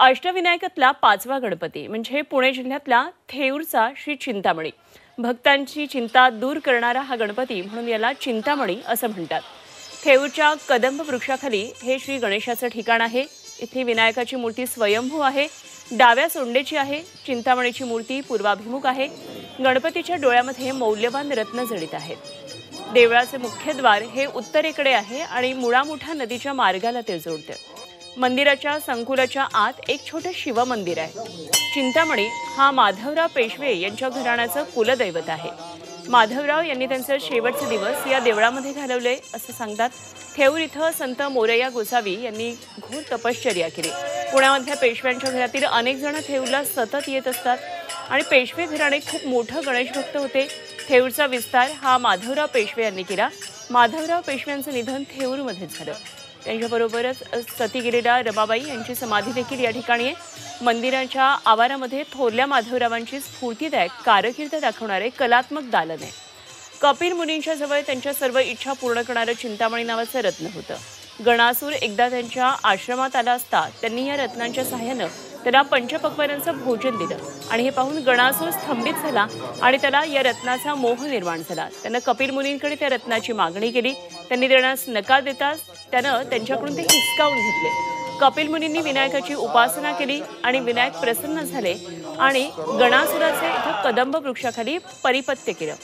अष्टविनायकातला पाचवा गणपती म्हणजे पुणे जिल्ह्यातला थेऊरचा श्री चिंतामणी। भक्तांची चिंता दूर करणारा हा गणपती म्हणून याला चिंतामणी असं म्हणतात। थेऊरच्या कदंब वृक्षाखाली हे श्री गणेशाचं ठिकाण आहे। इथे विनायकाची मूर्ती स्वयंभू आहे, डाव्या सोंडेची आहे। चिंतामणीची मूर्ती पूर्वाभिमुख आहे। गणपतीच्या डोळ्यामध्ये मौल्यवान रत्न जडित आहेत। देवळाचे मुख्य द्वार हे उत्तरेकडे आहे आणि मुळामुठा नदीच्या मार्गाला ते जोडते। मंदिराच्या संकुलाच्या आत एक छोटे शिवमंदिर आहे। चिंतामणी हा माधवराव पेशवे यांच्या घराण्याचं कुलदैवत आहे। माधवराव यांनी त्यांचे शेवटचे दिवस या देवळामध्ये घालवले असं सांगतात। थेऊर इथं संत मोरया गोसावी यांनी घोर तपश्चर्या केली। पुण्यामधल्या पेशव्यांच्या घरातील अनेक जण थेऊरला सतत येत असतात आणि पेशवे घराणे खूप मोठं गणेश भक्त होते। थेऊरचा विस्तार हा माधवराव पेशवे यांनी केला। माधवराव पेशव्यांचं निधन थेऊरमध्येच झालं। त्यांच्याबरोबरच सती गेलेल्या रमाबाई यांची समाधी देखील या ठिकाणी आहे। मंदिराच्या आवारामध्ये थोरल्या माधवरावांची स्फूर्तिदायक कारकीर्द दाखवणारे कलात्मक दालन आहे। कपिल मुनींच्या जवळ त्यांच्या सर्व इच्छा पूर्ण करणारं चिंतामणी नावाचं रत्न होतं। गणासूर एकदा त्यांच्या आश्रमात आला असता त्यांनी या रत्नांच्या सहाय्यानं त्याला पंचपक्वान्नांचं भोजन दिलं आणि हे पाहून गणासूर स्तंभित झाला आणि त्याला या रत्नाचा मोह निर्माण झाला। त्यानं कपिल मुनींकडे त्या रत्नाची मागणी केली। त्यांनी देण्यास नकार देताच त्यानं त्यांच्याकडून ते हिसकावून घेतले। कपिल मुनींनी विनायकाची उपासना केली आणि विनायक प्रसन्न झाले आणि गणासुराचे इथं कदंब वृक्षाखाली परिपत्य केलं।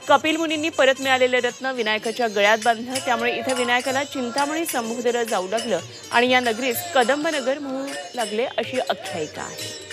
कपिल मुनींनी परत मिळालेले रत्न विनायकाच्या गळ्यात बांधलं। त्यामुळे इथं विनायकाला चिंतामणी संबोधलं जाऊ लागलं आणि या नगरीस कदंब नगर म्हणू लागले अशी आख्यायिका आहे।